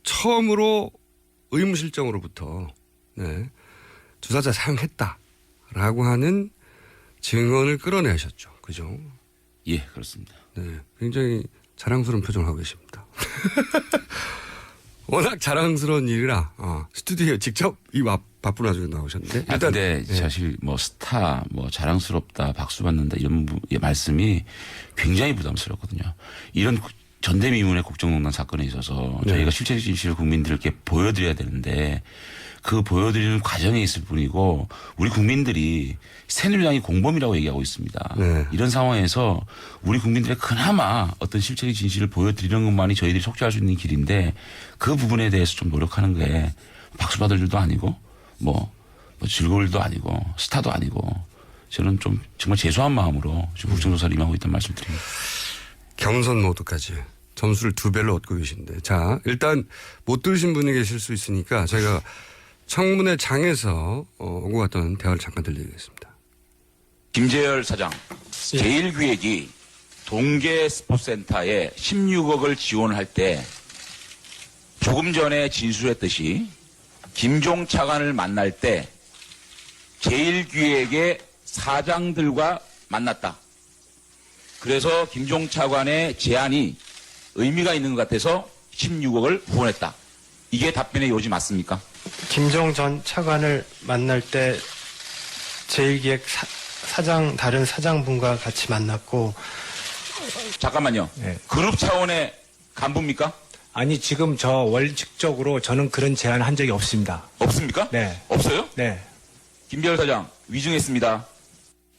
처음으로 의무실정으로부터 네, 주사자 사용했다라고 하는 증언을 끌어내셨죠. 그죠? 예, 그렇습니다. 네, 굉장히 자랑스러운 표정을 하고 계십니다. 워낙 자랑스러운 일이라 스튜디오에 직접 이 바쁜 와중에 나오셨는데. 일단 근데 사실 뭐 스타, 뭐 자랑스럽다, 박수 받는다 이런 말씀이 굉장히 부담스럽거든요. 이런 전대미문의 국정농단 사건에 있어서 저희가 실체적 진실을 국민들께 보여드려야 되는데 그 보여드리는 과정에 있을 뿐이고 우리 국민들이 새누리당이 공범이라고 얘기하고 있습니다. 네. 이런 상황에서 우리 국민들의 그나마 어떤 실체적 진실을 보여드리는 것만이 저희들이 속죄할 수 있는 길인데 그 부분에 대해서 좀 노력하는 게 박수 받을 일도 아니고 뭐 즐거울 일도 아니고 스타도 아니고 저는 좀 정말 죄송한 마음으로 지금 국정조사를 임하고 있다는 말씀드립니다. 경선 모드까지 점수를 2배로 얻고 계신데. 자, 일단 못 들으신 분이 계실 수 있으니까 저희가 청문회 장에서 오고 갔던 대화를 잠깐 들려드리겠습니다. 김재열 사장, 제1기획이 동계 스포츠센터에 16억을 지원할 때 조금 전에 진술했듯이 김종 차관을 만날 때 제1기획의 사장들과 만났다. 그래서 김종 차관의 제안이 의미가 있는 것 같아서 16억을 후원했다. 이게 답변의 요지 맞습니까? 김종 전 차관을 만날 때 제1기획 다른 사장분과 같이 만났고. 잠깐만요. 네. 그룹 차원의 간부입니까? 아니, 지금 저 원칙적으로 저는 그런 제안을 한 적이 없습니다. 없습니까? 네. 없어요? 네. 김재열 사장, 위증했습니다.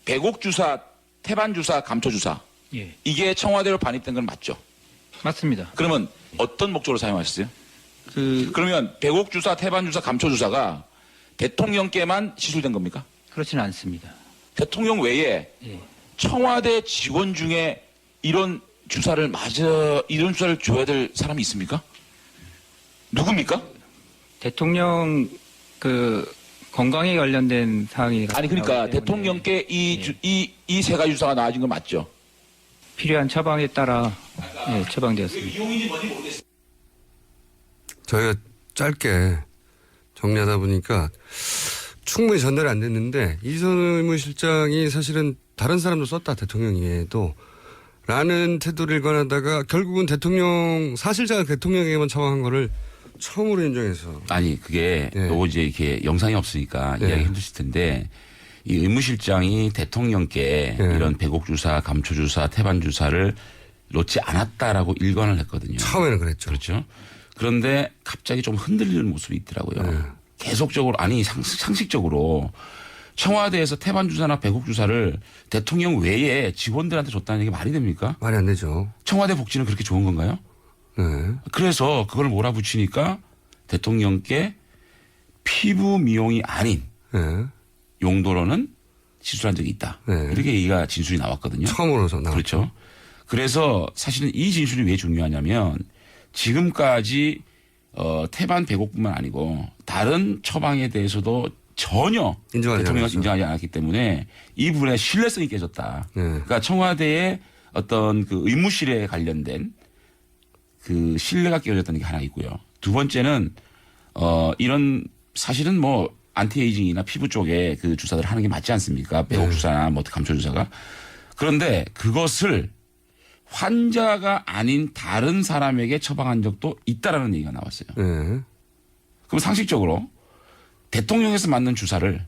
배곡 주사, 태반 주사, 감초 주사. 예, 이게 청와대로 반입된 건 맞죠? 맞습니다. 그러면 어떤 목적으로 사용하셨어요? 그러면 배곡 주사, 태반 주사, 감초 주사가 대통령께만 시술된 겁니까? 그렇지는 않습니다. 대통령 외에 예. 청와대 직원 중에 이런 주사를 줘야 될 사람이 있습니까? 누굽니까? 대통령 건강에 관련된 사항이 아니 그러니까 나오기 때문에 대통령께 이 세 가지 주사가 나와진 건 맞죠? 필요한 처방에 따라 처방되었습니다. 저희가 짧게 정리하다 보니까 충분히 전달이 안 됐는데 이선 의무실장이 사실은 다른 사람도 썼다 대통령에도 라는 태도를 일관하다가 결국은 사실상 대통령에게만 처방한 거를 처음으로 인정해서. 아니 그게 네. 요거 이제 이렇게 영상이 없으니까 이야기 힘드실 텐데 이 의무실장이 대통령께 이런 배곡 주사, 감초 주사, 태반 주사를 놓지 않았다라고 일관을 했거든요. 처음에는 그랬죠. 그렇죠. 그런데 갑자기 좀 흔들리는 모습이 있더라고요. 계속적으로 아니 상식적으로 청와대에서 태반 주사나 배곡 주사를 대통령 외에 직원들한테 줬다는 게 말이 됩니까? 말이 안 되죠. 청와대 복지는 그렇게 좋은 건가요? 네. 그래서 그걸 몰아붙이니까 대통령께 피부 미용이 아닌 네. 용도로는 시술한 적이 있다. 네. 이렇게 얘기가 진술이 나왔거든요. 처음으로서 나왔죠. 그렇죠. 그래서 사실은 이 진술이 왜 중요하냐면 지금까지 태반 배곡뿐만 아니고 다른 처방에 대해서도 전혀 대통령이 인정하지 않았기 때문에 이 부분의 신뢰성이 깨졌다. 네. 그러니까 청와대의 어떤 그 의무실에 관련된 그 신뢰가 깨어졌다는 게 하나 있고요. 두 번째는 이런 사실은 뭐 안티에이징이나 피부 쪽에 그 주사들을 하는 게 맞지 않습니까? 배곡 주사나 뭐 감초 주사가. 그런데 그것을 환자가 아닌 다른 사람에게 처방한 적도 있다라는 얘기가 나왔어요. 네. 그럼 상식적으로 대통령에서 맞는 주사를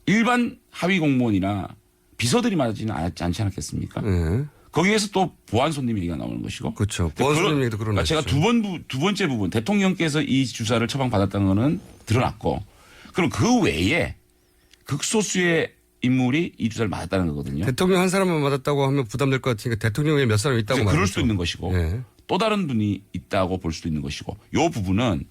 일반 하위 공무원이나 비서들이 맞지는 않지 않겠습니까? 네. 거기에서 또 보안 손님 얘기가 나오는 것이고. 그렇죠. 보안 손님 얘기도 그러나. 제가 두 번째 부분 대통령께서 이 주사를 처방받았다는 거는 드러났고 그럼 그 외에 극소수의 인물이 이 주사를 맞았다는 거거든요. 대통령 한 사람만 맞았다고 하면 부담될 것 같으니까 대통령에 몇 사람 있다고 말이죠. 그럴 수도 있는 것이고 네. 또 다른 분이 있다고 볼 수도 있는 것이고 이 부분은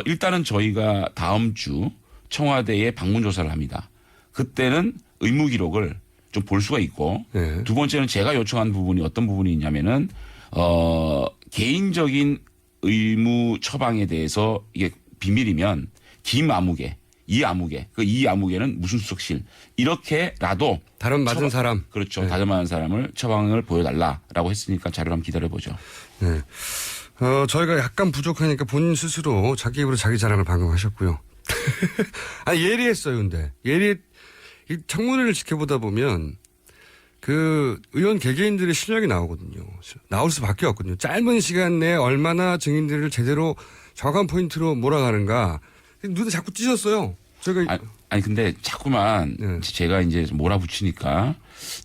일단은 저희가 다음 주 청와대에 방문 조사를 합니다. 그때는 의무 기록을 좀 볼 수가 있고 네. 두 번째는 제가 요청한 부분이 어떤 부분이 있냐면은 개인적인 의무 처방에 대해서 이게 비밀이면 김아무개, 이아무개, 그 이아무개는 무슨 수석실 이렇게라도 다른 맞은 사람. 그렇죠. 네. 다른 맞은 사람을 처방을 보여달라라고 했으니까 자료를 한번 기다려보죠. 네. 저희가 약간 부족하니까 본인 스스로 자기 입으로 자기 자랑을 방금 하셨고요. 예리했어요, 근데. 이 청문회를 지켜보다 보면 그 의원 개개인들의 실력이 나오거든요. 나올 수밖에 없거든요. 짧은 시간 내에 얼마나 증인들을 제대로 정확한 포인트로 몰아가는가. 눈에 자꾸 띄셨어요. 저희가 아니 근데 자꾸만 네. 제가 이제 몰아붙이니까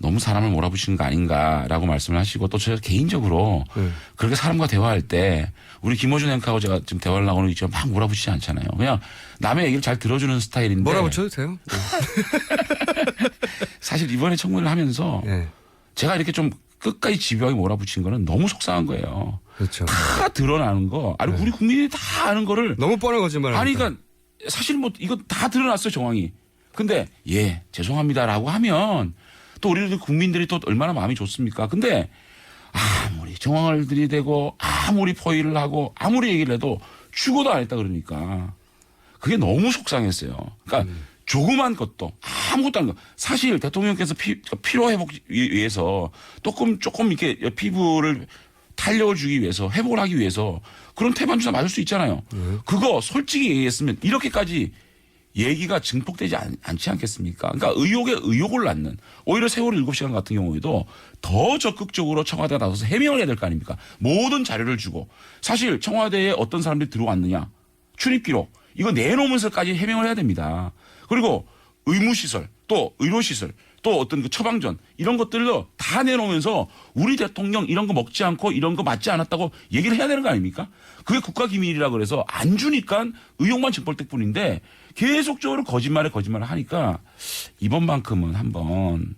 너무 사람을 몰아붙이는 거 아닌가라고 말씀을 하시고 또 제가 개인적으로 네. 그렇게 사람과 대화할 때 우리 김어준 앵커하고 제가 지금 대화를 나오는 있지만 막 몰아붙이지 않잖아요. 그냥 남의 얘기를 잘 들어주는 스타일인데 몰아붙여도 돼요. 사실 이번에 청문회를 하면서 네. 제가 이렇게 좀 끝까지 집요하게 몰아붙인 거는 너무 속상한 거예요. 그렇죠. 다 드러나는 거. 아니 우리 국민이 다 아는 거를 너무 뻔한 거짓말. 아니 그러니까 사실 뭐 이거 다 드러났어요 정황이. 근데 예 죄송합니다라고 하면 또 우리 국민들이 또 얼마나 마음이 좋습니까? 근데 아무리 정황을 들이대고 아무리 포위를 하고 아무리 얘기를 해도 죽어도 안 했다 그러니까 그게 너무 속상했어요. 그러니까 조그만 것도 아무것도 아닌 거. 사실 대통령께서 피로 회복 위해서 조금 이렇게 피부를 탄력을 주기 위해서 회복을 하기 위해서 그런 태반주사 맞을 수 있잖아요. 그거 솔직히 얘기했으면 이렇게까지 얘기가 증폭되지 않지 않겠습니까? 그러니까 의혹에 의혹을 낳는 오히려 세월호 7시간 같은 경우에도 더 적극적으로 청와대가 나서서 해명을 해야 될 거 아닙니까? 모든 자료를 주고 사실 청와대에 어떤 사람들이 들어왔느냐 출입 기록 이거 내놓으면서까지 해명을 해야 됩니다. 그리고 의무시설 또 의료시설 또 어떤 그 처방전 이런 것들도 다 내놓으면서 우리 대통령 이런 거 먹지 않고 이런 거 맞지 않았다고 얘기를 해야 되는 거 아닙니까? 그게 국가기밀이라 그래서 안 주니까 의혹만 징벌될 뿐인데 계속적으로 거짓말을 하니까 이번만큼은 한번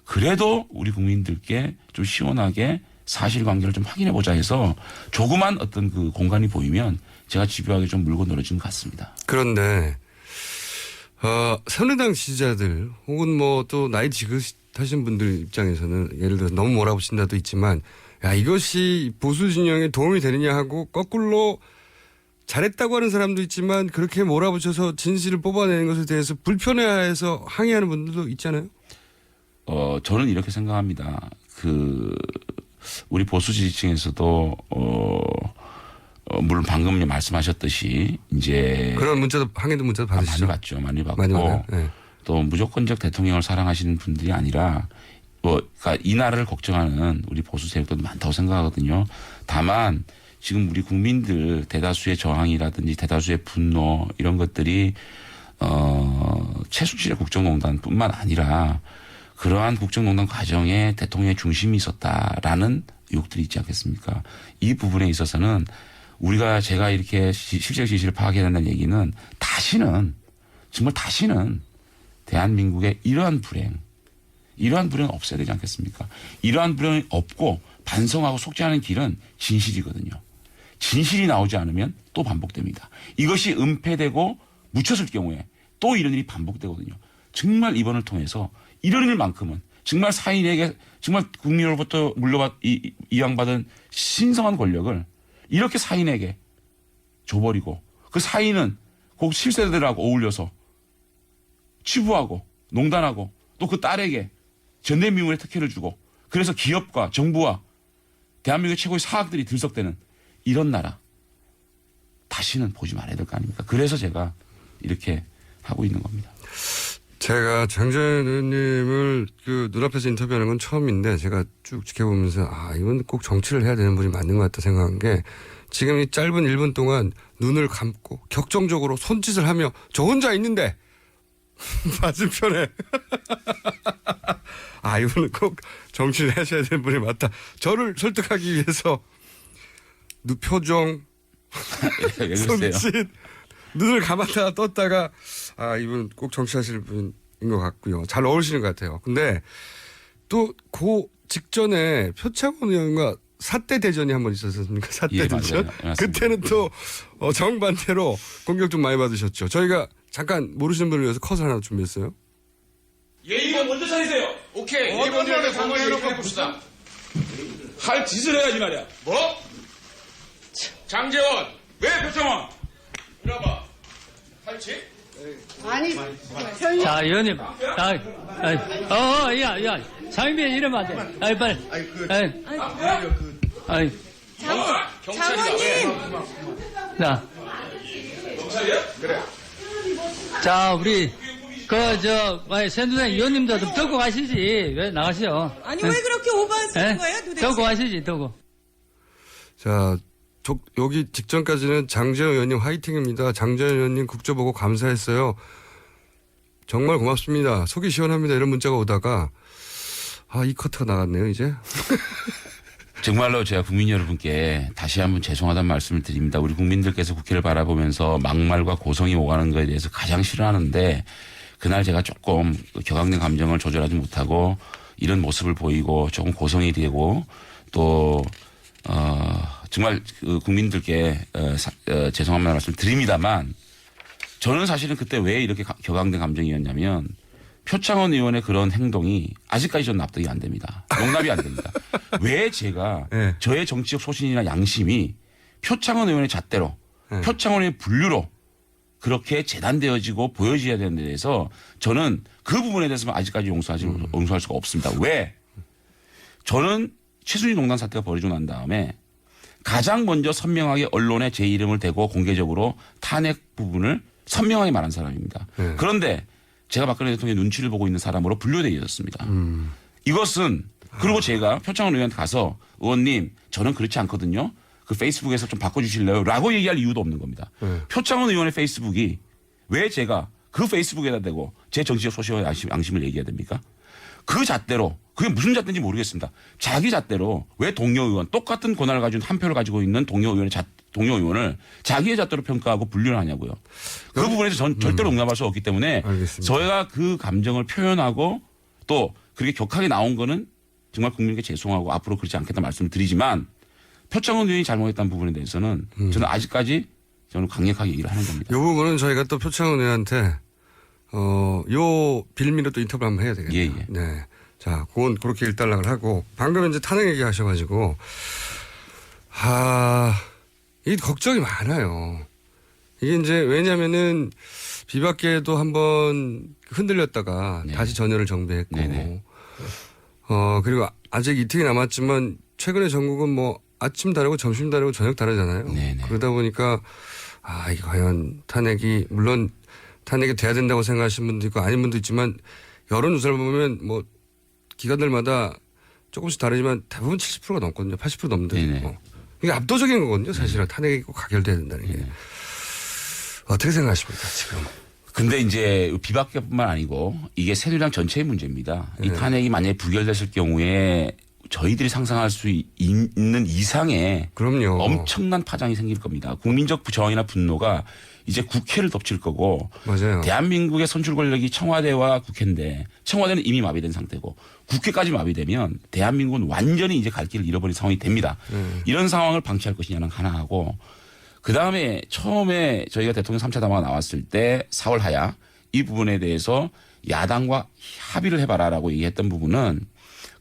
그래도 우리 국민들께 좀 시원하게 사실관계를 좀 확인해 보자 해서 조그만 어떤 그 공간이 보이면 제가 집요하게 좀 물고 늘어진 것 같습니다. 그런데 새누리당 지지자들 혹은 뭐 또 나이 지긋하신 분들 입장에서는 예를 들어서 너무 몰아붙인다도 있지만 야 이것이 보수 진영에 도움이 되느냐 하고 거꾸로 잘했다고 하는 사람도 있지만 그렇게 몰아붙여서 진실을 뽑아내는 것에 대해서 불편해해서 항의하는 분들도 있잖아요. 저는 이렇게 생각합니다. 우리 보수 지지층에서도 물론 방금 말씀하셨듯이 이제 그런 문자도 항의도 문자도 받으시죠? 많이 받죠. 많이 받고 많이 받아요. 네. 또 무조건적 대통령을 사랑하시는 분들이 아니라 그러니까 이 나라를 걱정하는 우리 보수 세력들도 많다고 생각하거든요. 다만 지금 우리 국민들 대다수의 저항이라든지 대다수의 분노 이런 것들이 최순실의 국정농단뿐만 아니라 그러한 국정농단 과정에 대통령의 중심이 있었다라는 의혹들이 있지 않겠습니까? 이 부분에 있어서는 제가 이렇게 실제 진실을 파악해야 된다는 얘기는 정말 다시는 대한민국의 이러한 불행은 없어야 되지 않겠습니까? 이러한 불행이 없고 반성하고 속죄하는 길은 진실이거든요. 진실이 나오지 않으면 또 반복됩니다. 이것이 은폐되고 묻혔을 경우에 또 이런 일이 반복되거든요. 정말 이번을 통해서 이런 일만큼은 정말 사인에게 정말 국민으로부터 이양받은 신성한 권력을 이렇게 사인에게 줘버리고 그 사인은 그 실세들하고 어울려서 치부하고 농단하고 또 그 딸에게 전대미문의 특혜를 주고 그래서 기업과 정부와 대한민국의 최고의 사학들이 들썩대는 이런 나라 다시는 보지 말아야 될 거 아닙니까? 그래서 제가 이렇게 하고 있는 겁니다. 제가 장전 의원님을 눈앞에서 인터뷰하는 건 처음인데 제가 쭉 지켜보면서 이건 꼭 정치를 해야 되는 분이 맞는 것 같다 생각한 게 지금 이 짧은 1분 동안 눈을 감고 격정적으로 손짓을 하며 저 혼자 있는데 맞은편에 이분은 꼭 정치를 하셔야 되는 분이 맞다. 저를 설득하기 위해서 표정 왜 그러세요? 손짓 눈을 감았다가 떴다가 이분 꼭 정치하실 분인 것 같고요. 잘 어울리시는 것 같아요. 근데 또 그 직전에 표창원 의원과 사대 대전이 한 번 있었습니까? 사대 예, 대전. 맞아요. 그때는 또 정반대로 공격 좀 많이 받으셨죠. 저희가 잠깐 모르시는 분을 위해서 컷을 하나 준비했어요. 예의가 먼저 차리세요. 오케이. 어떤 면에 상관해놓고 봅시다. 할 짓을 해야지 말이야. 뭐? 장재원. 왜 표창원? 이리 와봐. 할지? 아니, 자, 의원님. 야. 장인비 이러면 안 돼. 빨리. 경찰이다. 자, 경찰이야? 그래. 자, 우리, 새누리당 의원님도 좀 듣고 가시지. 왜 나가시오? 아니, 왜 그렇게 오버하시는 거예요, 도대체? 듣고 가시지, 듣고. 자, 여기 직전까지는 장재현 의원님 화이팅입니다. 장재현 의원님 국조 보고 감사했어요. 정말 고맙습니다. 속이 시원합니다. 이런 문자가 오다가 이 커트가 나갔네요, 이제. 정말로 제가 국민 여러분께 다시 한번 죄송하다는 말씀을 드립니다. 우리 국민들께서 국회를 바라보면서 막말과 고성이 오가는 것에 대해서 가장 싫어하는데 그날 제가 조금 격앙된 감정을 조절하지 못하고 이런 모습을 보이고 조금 고성이 되고 또 정말 그 국민들께 죄송한 말씀 드립니다만 저는 사실은 그때 왜 이렇게 격앙된 감정이었냐면 표창원 의원의 그런 행동이 아직까지 저는 납득이 안 됩니다. 용납이 안 됩니다. 왜 제가 네. 저의 정치적 소신이나 양심이 표창원 의원의 잣대로 표창원의 분류로 그렇게 재단되어지고 보여져야 되는 데 대해서 저는 그 부분에 대해서는 아직까지 용서할 수가 없습니다. 왜? 저는 최순실 농단 사태가 벌어지고 난 다음에 가장 먼저 선명하게 언론에 제 이름을 대고 공개적으로 탄핵 부분을 선명하게 말한 사람입니다. 그런데 제가 박근혜 대통령의 눈치를 보고 있는 사람으로 분류되어 있었습니다. 이것은 그리고 제가 표창원 의원한테 가서 의원님 저는 그렇지 않거든요. 그 페이스북에서 좀 바꿔주실래요? 라고 얘기할 이유도 없는 겁니다. 표창원 의원의 페이스북이 왜 제가 그 페이스북에다 대고 제 정치적 소신과 양심을 얘기해야 됩니까? 그 잣대로 그게 무슨 잣대인지 모르겠습니다. 자기 잣대로 왜 동료 의원 똑같은 권한을 가진 한 표를 가지고 있는 동료 의원을 자기의 잣대로 평가하고 분류를 하냐고요. 그 부분에서 전 절대로 용납할 수 없기 때문에 알겠습니다. 저희가 그 감정을 표현하고 또 그렇게 격하게 나온 거는 정말 국민에게 죄송하고 앞으로 그렇지 않겠다 말씀을 드리지만 표창원 의원이 잘못했다는 부분에 대해서는 저는 아직까지 저는 강력하게 얘기를 하는 겁니다. 이 부분은 저희가 또 표창원 의원한테 요 빌미로 또 인터뷰 한번 해야 되겠네요. 예. 네. 자, 그건 그렇게 일단락을 하고 방금 이제 탄핵 얘기 하셔가지고 이 걱정이 많아요. 이게 이제 왜냐면은 비박계도 한번 흔들렸다가 네. 다시 전열을 정비했고 네네. 그리고 아직 이틀이 남았지만 최근에 전국은 뭐 아침 다르고 점심 다르고 저녁 다르잖아요. 네네. 그러다 보니까 이게 과연 탄핵이 물론 탄핵이 돼야 된다고 생각하시는 분도 있고 아닌 분도 있지만 여론조사를 보면 뭐 기관들마다 조금씩 다르지만 대부분 70%가 넘거든요. 80% 넘는데. 네네. 이게 압도적인 거거든요. 사실은 탄핵이 꼭 가결돼야 된다는 게. 어떻게 생각하십니까 지금? 근데 이제 비박계뿐만 아니고 이게 새누리당 전체의 문제입니다. 이 탄핵이 만약에 부결됐을 경우에 저희들이 상상할 수 있는 이상의 그럼요. 엄청난 파장이 생길 겁니다. 국민적 저항이나 분노가 이제 국회를 덮칠 거고 맞아요. 대한민국의 선출 권력이 청와대와 국회인데 청와대는 이미 마비된 상태고 국회까지 마비되면 대한민국은 완전히 이제 갈 길을 잃어버린 상황이 됩니다. 이런 상황을 방치할 것이냐는 하나하고 그다음에 처음에 저희가 대통령 3차 담화가 나왔을 때 4월 하야 이 부분에 대해서 야당과 합의를 해봐라라고 얘기했던 부분은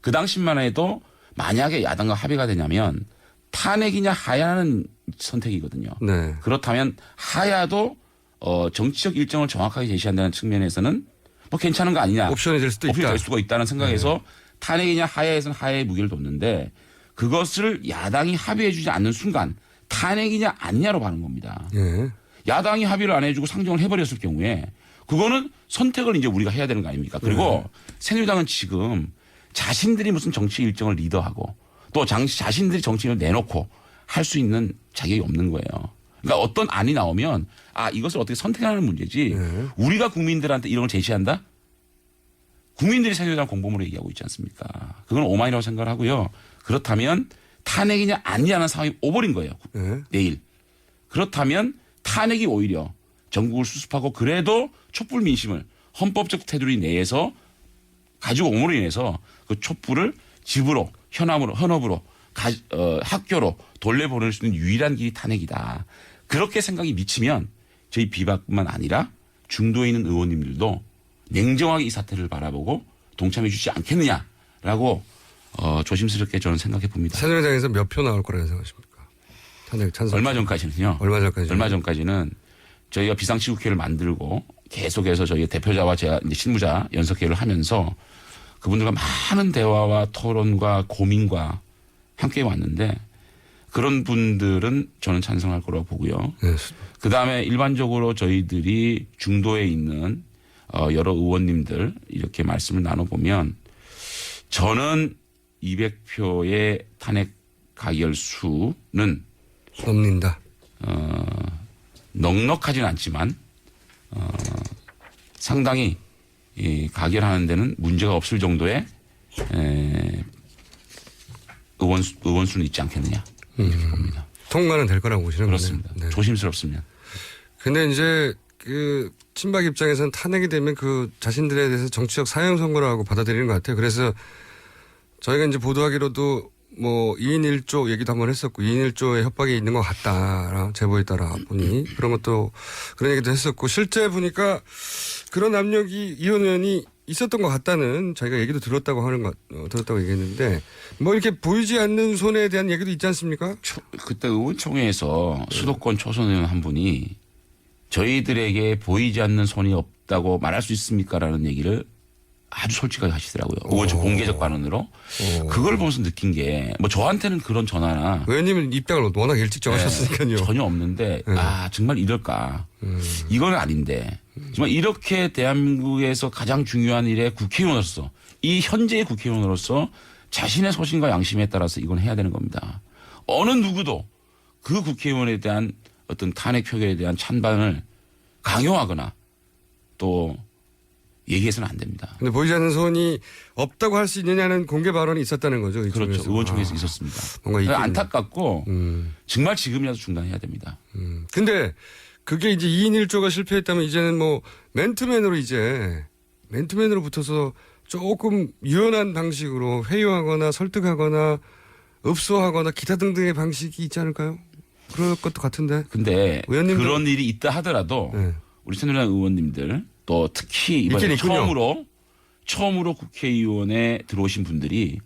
그 당시만 해도 만약에 야당과 합의가 되냐면 탄핵이냐 하야는 선택이거든요. 네. 그렇다면 하야도 정치적 일정을 정확하게 제시한다는 측면에서는 뭐 괜찮은 거 아니냐. 옵션이 될 수도 옵션이 있다. 될 수가 있다는 생각에서 탄핵이냐 하야에서는 하야의 무게를 뒀는데 그것을 야당이 합의해 주지 않는 순간 탄핵이냐 아니냐로 가는 겁니다. 예. 야당이 합의를 안 해주고 상정을 해버렸을 경우에 그거는 선택을 이제 우리가 해야 되는 거 아닙니까? 그리고 새누리당은 지금 자신들이 무슨 정치 일정을 리더하고 또 자신들이 정치인을 내놓고 할 수 있는 자격이 없는 거예요. 그러니까 어떤 안이 나오면 이것을 어떻게 선택하는 문제지 우리가 국민들한테 이런 걸 제시한다? 국민들이 새누리당 공범으로 얘기하고 있지 않습니까? 그건 오만이라고 생각을 하고요. 그렇다면 탄핵이냐 아니냐는 상황이 오버린 거예요. 내일. 그렇다면 탄핵이 오히려 전국을 수습하고 그래도 촛불 민심을 헌법적 테두리 내에서 가지고 옴으로 인해서 그 촛불을 집으로 현업으로 학교로 돌려보낼 수 있는 유일한 길이 탄핵이다. 그렇게 생각이 미치면 저희 비박뿐만 아니라 중도에 있는 의원님들도 냉정하게 이 사태를 바라보고 동참해 주지 않겠느냐라고 조심스럽게 저는 생각해 봅니다. 새누리당에서 몇 표 나올 거라고 생각하십니까? 탄핵 찬성. 얼마 전까지는요. 얼마 전까지는 저희가 비상시국회를 만들고 계속해서 저희 대표자와 제가 이제 실무자 연석회의를 하면서 그분들과 많은 대화와 토론과 고민과 함께 왔는데 그런 분들은 저는 찬성할 거라고 보고요. 네. 그다음에 일반적으로 저희들이 중도에 있는 여러 의원님들 이렇게 말씀을 나눠보면 저는 200표의 탄핵 가결 수는 넘는다. 넉넉하진 않지만 상당히 가결하는 데는 문제가 없을 정도의 의원 수는 있지 않겠느냐 이렇게 봅니다. 통과는 될 거라고 보시는 거네요. 그렇습니다. 네. 조심스럽습니다. 근데 이제 그 친박 입장에서는 탄핵이 되면 그 자신들에 대해서 정치적 사형 선고라고 받아들이는 것 같아요. 그래서 저희가 이제 보도하기로도 뭐 2인 1조 얘기도 한번 했었고 2인 1조의 협박이 있는 것 같다. 제보에 따라 보니 그런 것도 그런 얘기도 했었고 실제 보니까 그런 압력이 이현 의원이 있었던 것 같다는 저희가 얘기도 들었다고 들었다고 얘기했는데 뭐 이렇게 보이지 않는 손에 대한 얘기도 있지 않습니까? 그때 의원총회에서 수도권 초선 의원 한 분이 저희들에게 보이지 않는 손이 없다고 말할 수 있습니까라는 얘기를 아주 솔직하게 하시더라고요. 의원총 공개적 발언으로. 그걸 보면서 느낀 게 뭐 저한테는 그런 전화나 의원님은 입당을 워낙 일찍 정하셨으니까요. 전혀 없는데 정말 이럴까. 이건 아닌데 정말 이렇게 대한민국에서 가장 중요한 일에 국회의원으로서 이 현재의 국회의원으로서 자신의 소신과 양심에 따라서 이건 해야 되는 겁니다. 어느 누구도 그 국회의원에 대한 어떤 탄핵 표결에 대한 찬반을 강요하거나 또 얘기해서는 안 됩니다. 근데 보이지 않는 손이 없다고 할 수 있느냐는 공개 발언이 있었다는 거죠. 그렇죠. 이쪽에서. 의원총회에서 있었습니다. 뭔가 있겠네. 안타깝고 정말 지금이라도 중단해야 됩니다. 근데 그게 이제 2인 1조가 실패했다면 이제는 뭐 맨투맨으로 붙어서 조금 유연한 방식으로 회유하거나 설득하거나 읍소하거나 기타 등등의 방식이 있지 않을까요? 그럴 것도 같은데. 근데 의원님도- 그런 일이 있다 하더라도 네. 우리 새누리당 의원님들 또 특히 이번에 있긴 있군요. 처음으로 국회의원에 들어오신 분들이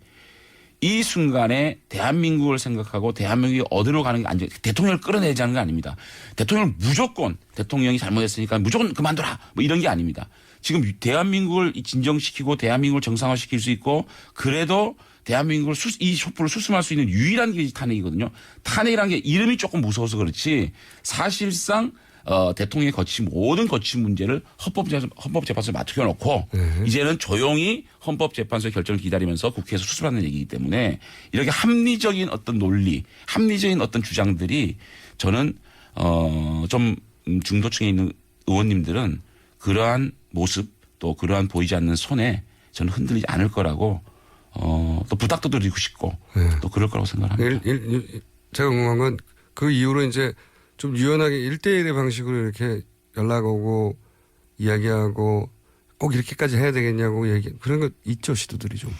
이 순간에 대한민국을 생각하고 대한민국이 어디로 가는 게 아니죠. 대통령을 끌어내자는 게 아닙니다. 대통령을 무조건 대통령이 잘못했으니까 무조건 그만둬라 뭐 이런 게 아닙니다. 지금 대한민국을 진정시키고 대한민국을 정상화시킬 수 있고 그래도 대한민국을 이 촛불을 수습할 수 있는 유일한 길이 탄핵이거든요. 탄핵이라는 게 이름이 조금 무서워서 그렇지 사실상 대통령이 모든 거친 문제를 헌법재판소에 맡겨놓고 이제는 조용히 헌법재판소의 결정을 기다리면서 국회에서 수습하는 얘기이기 때문에 이렇게 합리적인 어떤 논리, 합리적인 어떤 주장들이 저는 좀 중도층에 있는 의원님들은 그러한 모습 또 그러한 보이지 않는 손에 저는 흔들리지 않을 거라고 또 부탁도 드리고 싶고 또 그럴 거라고 생각합니다. 제가 궁금한 건 그 이후로 이제 좀 유연하게 1대1의 방식으로 이렇게 연락 오고 이야기하고 꼭 이렇게까지 해야 되겠냐고 그런 거 있죠, 시도들이 좀.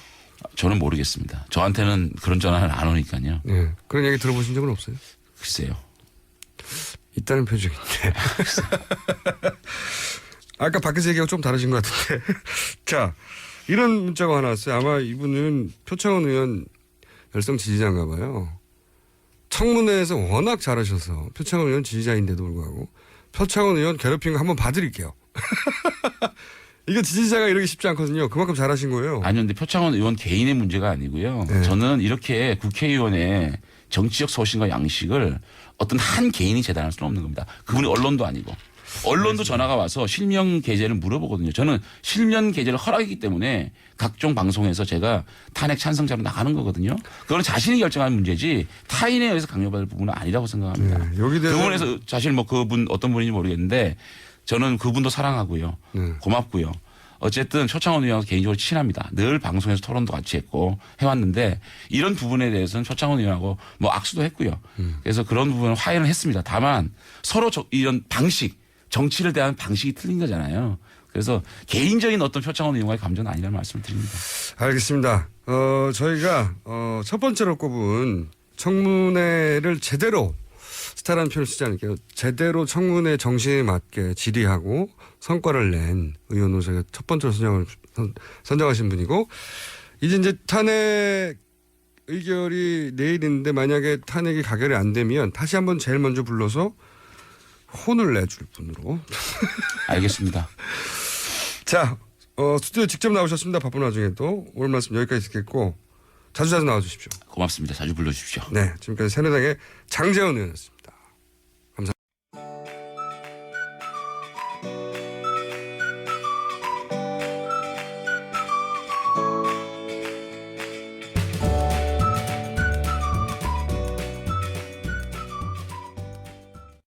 저는 모르겠습니다. 저한테는 그런 전화는 안 오니까요. 네. 그런 얘기 들어보신 적은 없어요? 글쎄요. 있다는 표정인데. 아까 밖에서 얘기하고 좀 다르신 것 같은데. 자, 이런 문자가 하나 왔어요. 아마 이분은 표창원 의원 열성 지지자인가 봐요. 청문회에서 워낙 잘하셔서 표창원 의원 지지자인데도 불구하고 표창원 의원 괴롭힌 거 한번 봐드릴게요. 이거 지지자가 이러기 쉽지 않거든요. 그만큼 잘하신 거예요. 아니요. 근데 표창원 의원 개인의 문제가 아니고요. 네. 저는 이렇게 국회의원의 정치적 소신과 양식을 어떤 한 개인이 재단할 수는 없는 겁니다. 그분이 언론도 아니고. 언론도 전화가 와서 실명 게재를 물어보거든요. 저는 실명 게재를 허락했기 때문에 각종 방송에서 제가 탄핵 찬성자로 나가는 거거든요. 그건 자신이 결정하는 문제지 타인에 의해서 강요받을 부분은 아니라고 생각합니다. 네, 여기 그 부분에서 사실 뭐 그분 어떤 분인지 모르겠는데 저는 그분도 사랑하고요. 고맙고요. 어쨌든 표창원 의원과 개인적으로 친합니다. 늘 방송에서 토론도 같이 했고 해왔는데 이런 부분에 대해서는 표창원 의원하고 뭐 악수도 했고요. 그래서 그런 부분은 화해를 했습니다. 다만 서로 이런 방식 정치를 대한 방식이 틀린 거잖아요. 그래서 개인적인 어떤 표창원 의원과의 감정은 아니라는 말씀을 드립니다. 알겠습니다. 저희가 첫 번째로 꼽은 청문회를 제대로 스타라는 표현을 쓰지 않을게요. 제대로 청문회 정신에 맞게 질의하고 성과를 낸 의원으로 저희가 첫 번째로 선정하신 분이고 이제 탄핵 의결이 내일인데 만약에 탄핵이 가결이 안 되면 다시 한번 제일 먼저 불러서 혼을 내줄 분으로. 알겠습니다. 자, 스튜디오 직접 나오셨습니다. 바쁜 와중에도 오늘 말씀 여기까지 듣겠고 자주자주 나와주십시오. 고맙습니다. 자주 불러주십시오. 네, 지금까지 새누리당의 장재원 의원이었습니다.